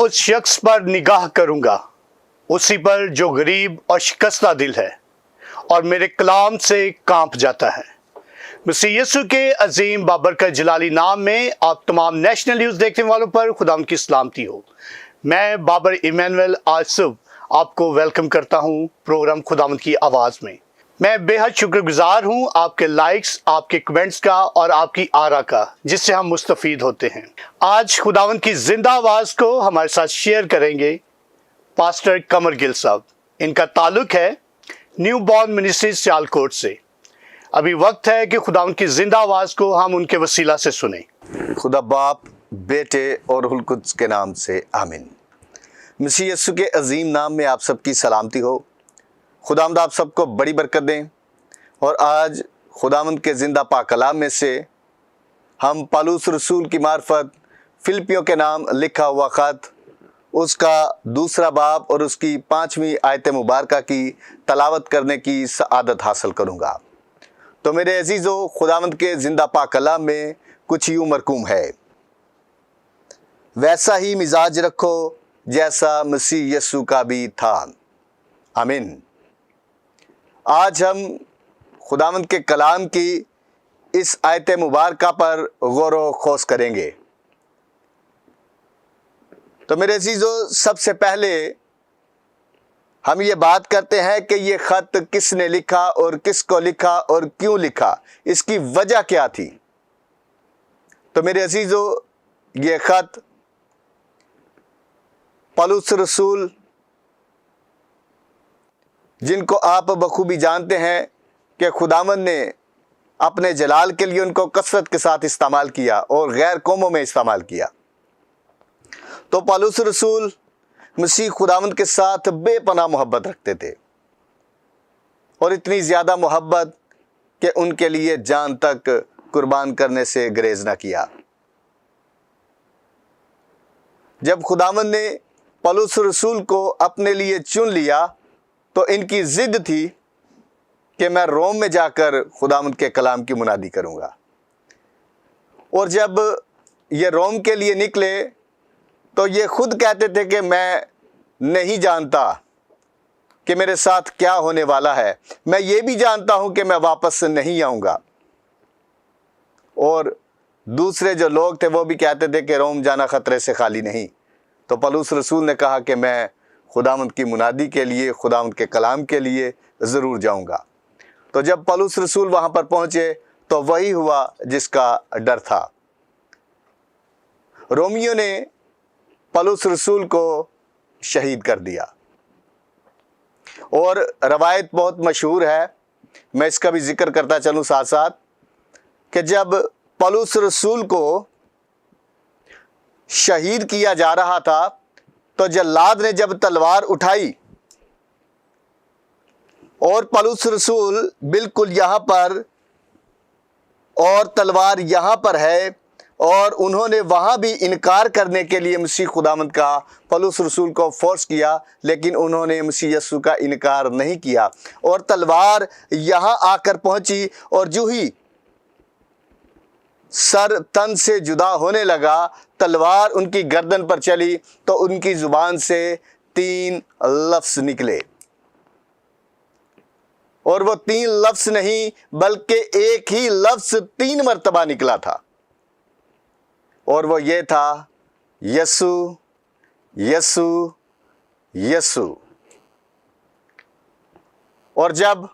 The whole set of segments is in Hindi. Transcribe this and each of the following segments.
उस शख्स पर निगाह करूंगा, उसी पर जो गरीब और शिकस्ता दिल है और मेरे कलाम से कांप जाता है। मसीह यीशु के अजीम बाबरकत जलाली नाम में आप तमाम नेशनल न्यूज़ देखने वालों पर खुदाम की सलामती हो। मैं बाबर इमैनुअल आज सुबह आपको वेलकम करता हूं प्रोग्राम खुदावंद की आवाज़ में। मैं बेहद शुक्रगुजार हूं आपके लाइक्स, आपके कमेंट्स का और आपकी आरा का, जिससे हम मुस्तफीद होते हैं। आज खुदावंद की जिंदा आवाज़ को हमारे साथ शेयर करेंगे पास्टर कमर गिल साहब। इनका ताल्लुक है न्यू बॉर्न मिनिस्ट्री सियालकोट से। अभी वक्त है कि खुदावंद की जिंदा आवाज़ को हम उनके वसीला से सुने। खुदा बाप, बेटे और रुहुल कुद्स के नाम से आमीन। मसीह यीशु के अजीम नाम में आप सबकी सलामती हो। खुदावंद आप सबको बड़ी बरकत दें। और आज खुदावंद के जिंदा पाक कलाम में से हम पौलुस रसूल की मार्फत फिलिपियों के नाम लिखा हुआ ख़त, उसका दूसरा बाब और उसकी 5वीं आयत मुबारका की तलावत करने की सआदत हासिल करूँगा। तो मेरे अजीज़ों, खुदावंद के जिंदा पाक कलाम में कुछ यूँ मरकूम है, वैसा ही मिजाज रखो जैसा मसीह यीशु का भी था। आमीन। आज हम खुदावंद के कलाम की इस आयत मुबारका पर गौर व खोज करेंगे। तो मेरे अजीज़ों, सबसे पहले हम ये बात करते हैं कि ये ख़त किसने लिखा और किसको लिखा और क्यों लिखा, इसकी वजह क्या थी। तो मेरे अजीज़ों, ये ख़त पौलुस रसूल, जिनको आप बखूबी जानते हैं कि खुदावंद ने अपने जलाल के लिए उनको कसरत के साथ इस्तेमाल किया और गैर कौमों में इस्तेमाल किया। तो पौलुस रसूल मसीह खुदावंद के साथ बेपनाह मोहब्बत रखते थे और इतनी ज़्यादा मोहब्बत कि उनके लिए जान तक कुर्बान करने से गुरेज न किया। जब खुदावंद ने पौलुस रसूल को अपने लिए चुन लिया तो इनकी ज़िद थी कि मैं रोम में जाकर खुदावंद के कलाम की मुनादी करूँगा। और जब ये रोम के लिए निकले तो ये खुद कहते थे कि मैं नहीं जानता कि मेरे साथ क्या होने वाला है, मैं ये भी जानता हूँ कि मैं वापस नहीं आऊँगा। और दूसरे जो लोग थे वो भी कहते थे कि रोम जाना ख़तरे से खाली नहीं। तो पौलुस रसूल ने कहा कि मैं खुदावंद की मुनादी के लिए, खुदावंद के कलाम के लिए ज़रूर जाऊँगा। तो जब पौलुस रसूल वहाँ पर पहुँचे तो वही हुआ जिसका डर था। रोमियों ने पौलुस रसूल को शहीद कर दिया। और रवायत बहुत मशहूर है, मैं इसका भी जिक्र करता चलूँ साथ साथ, कि जब पौलुस रसूल को शहीद किया जा रहा था तो जल्लाद ने जब तलवार उठाई और पौलुस रसूल बिल्कुल यहाँ पर और तलवार यहाँ पर है, और उन्होंने वहाँ भी इनकार करने के लिए मसीह खुदावंद का पौलुस रसूल को फोर्स किया, लेकिन उन्होंने मसीह यीशु का इनकार नहीं किया। और तलवार यहाँ आकर पहुँची और जो ही सर तन से जुदा होने लगा, तलवार उनकी गर्दन पर चली तो उनकी ज़ुबान से 3 लफ्ज़ निकले। और वो 3 लफ्ज़ नहीं बल्कि एक ही लफ्ज़ 3 मरतबा निकला था, और वो ये था, यीशु यीशु यीशु। और जब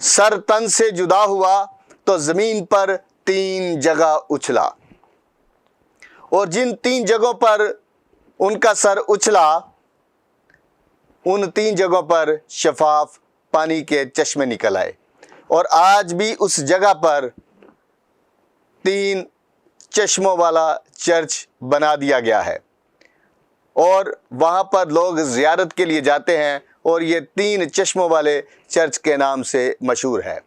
सर तन से जुदा हुआ तो ज़मीन पर 3 जगह उछला, और जिन 3 जगहों पर उनका सर उछला उन 3 जगहों पर शफाफ पानी के चश्मे निकल आए। और आज भी उस जगह पर 3 चश्मों वाला चर्च बना दिया गया है और वहाँ पर लोग ज़ियारत के लिए जाते हैं, और ये 3 चश्मों वाले चर्च के नाम से मशहूर है।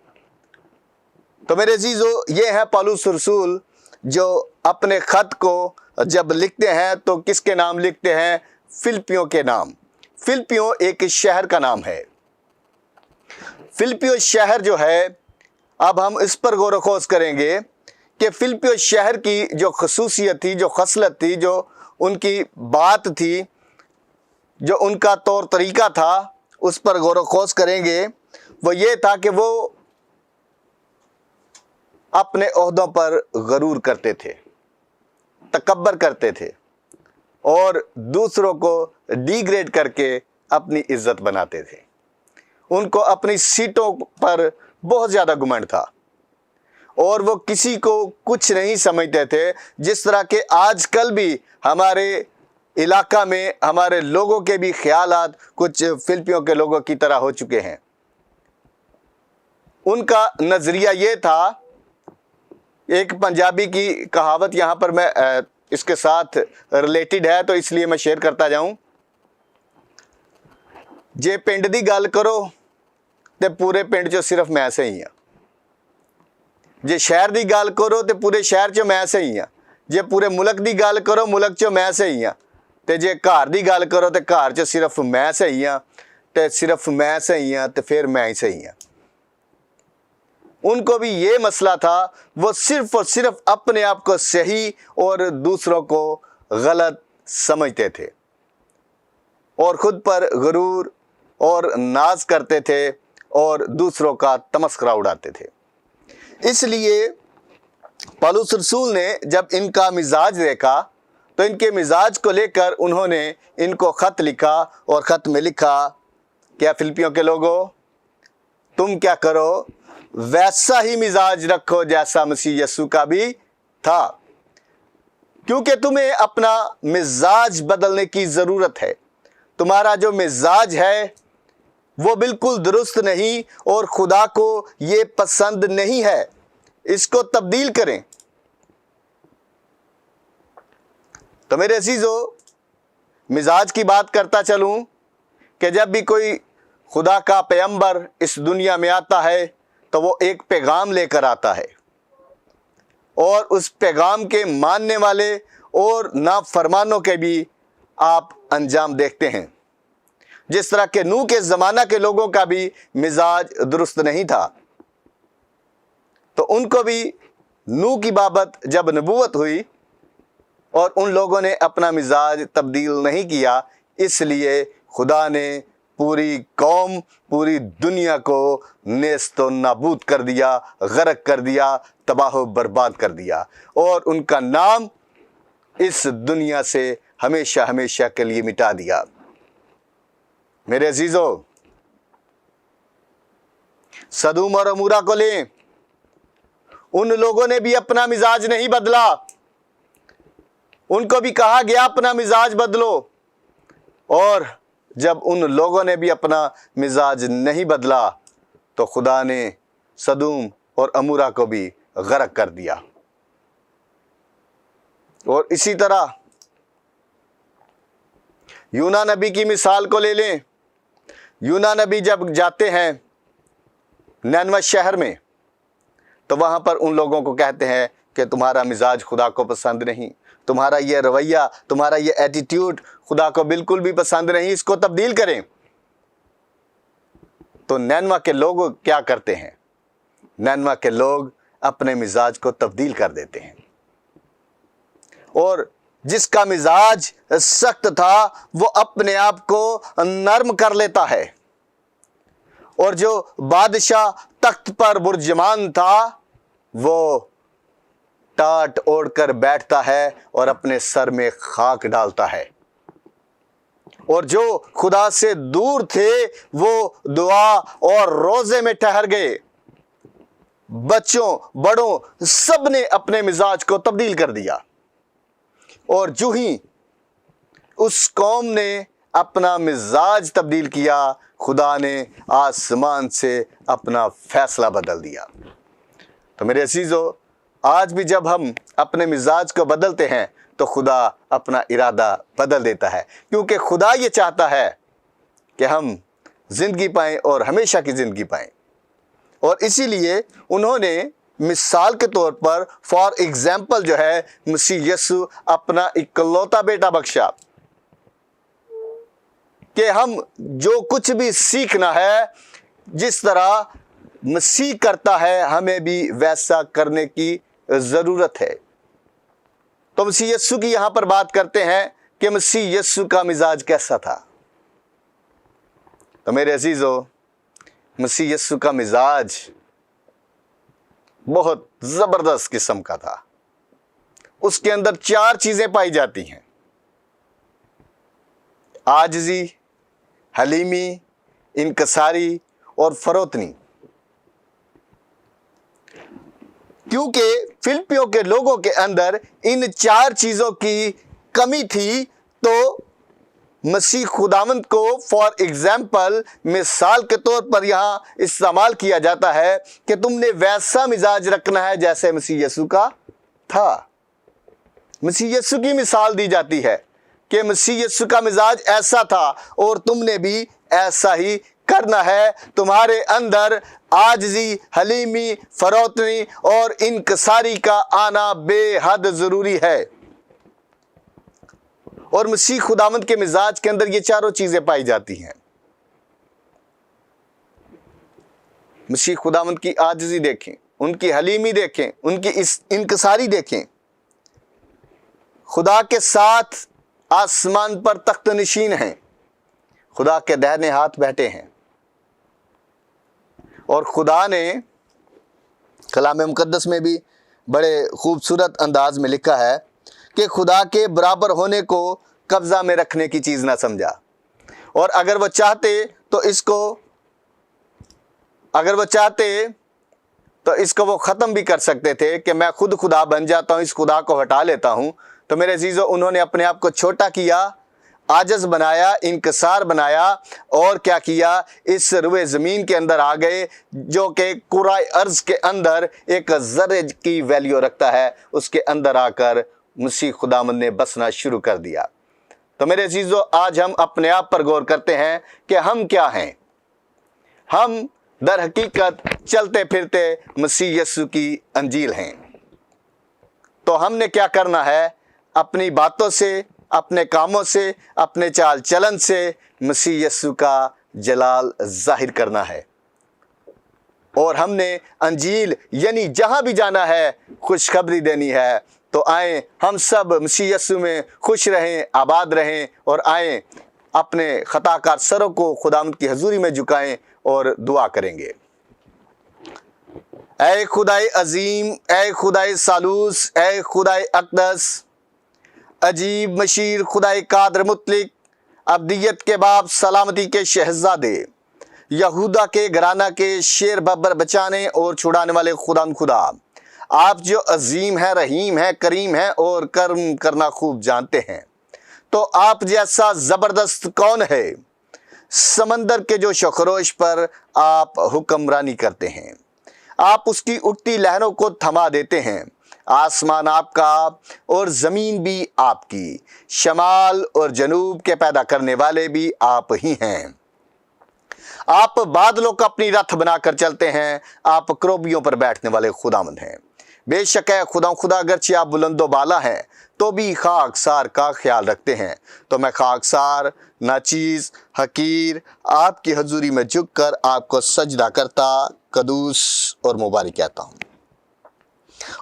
तो मेरे अजीज़ों, ये है पौलुस रसूल जो अपने ख़त को जब लिखते हैं तो किसके नाम लिखते हैं? फिलिपियों के नाम। फिलिपियों एक शहर का नाम है। फिलिपियों शहर जो है, अब हम इस पर गौर-व-खोज करेंगे कि फिलिपियों शहर की जो खसूसियत थी, जो खसलत थी, जो उनकी बात थी, जो उनका तौर तरीका था, उस पर गौर व खोज करेंगे। वो ये था कि वो अपने ओहदों पर गरूर करते थे, तकब्बर करते थे और दूसरों को डिग्रेड करके अपनी इज्जत बनाते थे। उनको अपनी सीटों पर बहुत ज़्यादा घमंड था और वो किसी को कुछ नहीं समझते थे। जिस तरह के आजकल भी हमारे इलाका में हमारे लोगों के भी ख्यालात कुछ फिलिपियों के लोगों की तरह हो चुके हैं। उनका नज़रिया ये था, एक पंजाबी की कहावत यहाँ पर मैं इसके साथ रिलेटेड है तो इसलिए मैं शेयर करता जाऊं। जे पिंड दी गल करो तो पूरे पिंड चो सिर्फ मैं सही हाँ, जे शहर दी गल करो तो पूरे शहर चो मैं सही हाँ, जे पूरे मुल्क दी गल करो मुल्क चो मैं सही हाँ, तो जे घर दी गल करो तो घर चो सिर्फ मैं सही हाँ, तो सिर्फ मैं सही हाँ तो फिर मैं ही सही हाँ। उनको भी ये मसला था, वो सिर्फ और सिर्फ अपने आप को सही और दूसरों को गलत समझते थे और खुद पर गुरूर और नाज करते थे और दूसरों का तमस्करा उड़ाते थे। इसलिए पौलुस रसूल ने जब इनका मिजाज देखा तो इनके मिजाज को लेकर उन्होंने इनको ख़त लिखा और ख़त में लिखा, क्या फिलिपियों के लोगों, तुम क्या करो, वैसा ही मिजाज रखो जैसा मसीह यीशु का भी था, क्योंकि तुम्हें अपना मिजाज बदलने की ज़रूरत है। तुम्हारा जो मिजाज है वो बिल्कुल दुरुस्त नहीं और खुदा को ये पसंद नहीं है, इसको तब्दील करें। तो मेरे अजीजों, मिजाज की बात करता चलूं कि जब भी कोई खुदा का पैगंबर इस दुनिया में आता है तो वो एक पैगाम लेकर आता है और उस पैगाम के मानने वाले और नाफरमानों के भी आप अंजाम देखते हैं। जिस तरह के नूह के ज़माना के लोगों का भी मिजाज दुरुस्त नहीं था, तो उनको भी नूह की बाबत जब नबूवत हुई और उन लोगों ने अपना मिजाज तब्दील नहीं किया, इसलिए खुदा ने पूरी कौम, पूरी दुनिया को नेस्तो नाबूद कर दिया, गर्क कर दिया, तबाह बर्बाद कर दिया और उनका नाम इस दुनिया से हमेशा हमेशा के लिए मिटा दिया। मेरे अजीजों, सदूम और अमूरा को लें, उन लोगों ने भी अपना मिजाज नहीं बदला। उनको भी कहा गया अपना मिजाज बदलो, और जब उन लोगों ने भी अपना मिजाज नहीं बदला तो खुदा ने सदूम और अमूरा को भी गर्क कर दिया। और इसी तरह यूना नबी की मिसाल को ले लें। यूना नबी जब जाते हैं नैनवा शहर में तो वहाँ पर उन लोगों को कहते हैं कि तुम्हारा मिजाज खुदा को पसंद नहीं, तुम्हारा ये रवैया, तुम्हारा ये एटीट्यूड खुदा को बिल्कुल भी पसंद नहीं, इसको तब्दील करें। तो नैनवा के लोग क्या करते हैं? नैनवा के लोग अपने मिजाज को तब्दील कर देते हैं और जिसका मिजाज सख्त था वो अपने आप को नर्म कर लेता है, और जो बादशाह तख्त पर बुर्जमान था वो टाट ओढ़कर बैठता है और अपने सर में खाक डालता है, और जो खुदा से दूर थे वो दुआ और रोजे में ठहर गए। बच्चों बड़ों सब ने अपने मिजाज को तब्दील कर दिया, और जो ही उस कौम ने अपना मिजाज तब्दील किया, खुदा ने आसमान से अपना फैसला बदल दिया। तो मेरे अजीजों, आज भी जब हम अपने मिजाज को बदलते हैं तो खुदा अपना इरादा बदल देता है, क्योंकि खुदा ये चाहता है कि हम जिंदगी पाएं और हमेशा की जिंदगी पाएं। और इसीलिए उन्होंने मिसाल के तौर पर फॉर एग्जाम्पल जो है मसीह यीशु अपना इकलौता बेटा बख्शा कि हम जो कुछ भी सीखना है, जिस तरह मसीह करता है हमें भी वैसा करने की ज़रूरत है। तो मसीह यीशु की यहां पर बात करते हैं कि मसीह यीशु का मिजाज कैसा था। तो मेरे अजीजों, मसीह यीशु का मिजाज बहुत जबरदस्त किस्म का था। उसके अंदर 4 चीजें पाई जाती हैं: आजिज़ी, हलीमी, इनकसारी और फरोतनी। क्योंकि फिलिपियों के लोगों के अंदर इन 4 चीजों की कमी थी, तो मसीह खुदावंद को फॉर एग्जाम्पल, मिसाल के तौर पर यहां इस्तेमाल किया जाता है कि तुमने वैसा मिजाज रखना है जैसे मसीह यीशु का था। मसीह यीशु की मिसाल दी जाती है कि मसीह यीशु का मिजाज ऐसा था और तुमने भी ऐसा ही करना है। तुम्हारे अंदर आजिज़ी, हलीमी, फरोतनी और इनकसारी का आना बेहद जरूरी है। और मसीह खुदावंद के मिजाज के अंदर ये 4 चीजें पाई जाती हैं। मसीह खुदावंद की आजिज़ी देखें, उनकी हलीमी देखें, उनकी इनकसारी देखें। खुदा के साथ आसमान पर तख्त नशीन हैं, खुदा के दाहिने हाथ बैठे हैं। और खुदा ने कलाम मुकद्दस में भी बड़े खूबसूरत अंदाज में लिखा है कि खुदा के बराबर होने को कब्जा में रखने की चीज ना समझा। और अगर वो चाहते तो इसको वो खत्म भी कर सकते थे कि मैं खुद खुदा बन जाता हूं, इस खुदा को हटा लेता हूं। तो मेरे अजीजों, उन्होंने अपने आप को छोटा किया, आजज बनाया, इनकसार बनाया और क्या किया, इस रुए ज़मीन के अंदर आ गए जो कि कुराए अर्ज के अंदर एक ज़र्रे की वैल्यू रखता है। उसके अंदर आकर मसीह खुदावंद ने बसना शुरू कर दिया। तो मेरे अजीजों, आज हम अपने आप पर गौर करते हैं कि हम क्या हैं। हम दर हकीकत चलते फिरते मसीह यीशु की अंजील हैं। तो हमने क्या करना है? अपनी बातों से, अपने कामों से, अपने चाल चलन से मसीह यीशु का जलाल जाहिर करना है। और हमने अंजील यानी जहां भी जाना है खुशखबरी देनी है। तो आए हम सब मसीह यीशु में खुश रहें, आबाद रहें और आए अपने खताकार सरों को खुदावंद की हजूरी में झुकाएं और दुआ करेंगे। ऐ खुदाए अजीम, ऐ खुदाए सालूस, ऐ खुदाए अक़दस, अजीब मशीर, खुदाए कादर मुतलिक, अब्दियत के बाप, सलामती के शहजादे, यहूदा के घराना के शेर बब्बर बचाने और छुड़ाने वाले खुदा, आप जो अजीम है, रहीम है, करीम है और कर्म करना खूब जानते हैं। तो आप जैसा ज़बरदस्त कौन है? समंदर के जो शखरोश पर आप हुक्मरानी करते हैं, आप उसकी उठती लहरों को थमा देते हैं। आसमान आपका और ज़मीन भी आपकी, शमाल और जनूब के पैदा करने वाले भी आप ही हैं। आप बादलों का अपनी रथ बनाकर चलते हैं, आप क्रोबियों पर बैठने वाले खुदावंद हैं। बेशक है खुदा अगरचे आप बुलंदो बाला हैं तो भी खाकसार का ख्याल रखते हैं। तो मैं खाकसार, नाचीज़, हकीर आपकी हजूरी में झुककर आपको सजदा करता, कदूस और मुबारक कहता हूँ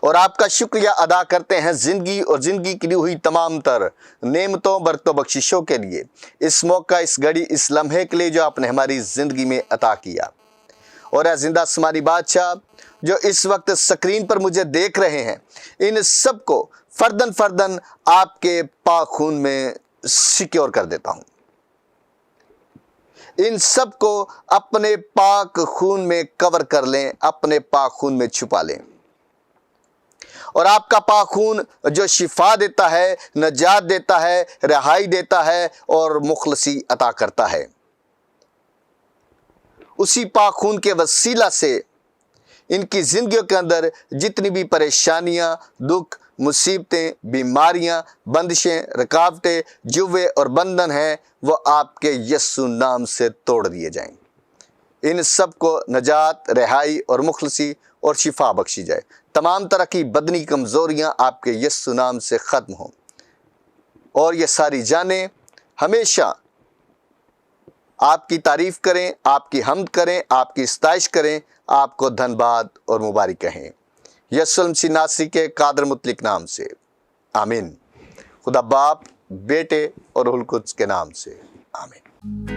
और आपका शुक्रिया अदा करते हैं ज़िंदगी और ज़िंदगी की दी हुई तमाम तर नेमतों, बरकतों, बख्शिशों के लिए, इस मौका, इस घड़ी, इस लम्हे के लिए जो आपने हमारी ज़िंदगी में अता किया। और ऐ जिंदा आसमानी बादशाह जो इस वक्त स्क्रीन पर मुझे देख रहे हैं, इन सब को फर्दन फर्दन आपके पाक खून में सिक्योर कर देता हूँ। इन सब को अपने पाक खून में कवर कर लें, अपने पाक खून में छुपा लें। और आपका पाक खून जो शिफा देता है, नजात देता है, रिहाई देता है और मुखलसी अता करता है, उसी पाक खून के वसीला से इनकी जिंदगियों के अंदर जितनी भी परेशानियां, दुख, मुसीबतें, बीमारियां, बंदिशें, रुकावटें, जुवे और बंधन हैं, वो आपके यीशु नाम से तोड़ दिए जाएं। इन सब को नजात, रिहाई और मुखलसी और शिफा बख्शी जाए। तमाम तरह की बदनी कमज़ोरियां आपके यीशु नाम से ख़त्म हों और ये सारी जानें हमेशा आपकी तारीफ़ करें, आपकी हम्द करें, आपकी इस्ताइश करें, आपको धन्यवाद और मुबारक कहें। यीशु मसीह नासरी के कादर मुतलिक नाम से, आमीन। खुदा बाप, बेटे और रुहुल कुद्स के नाम से आमीन।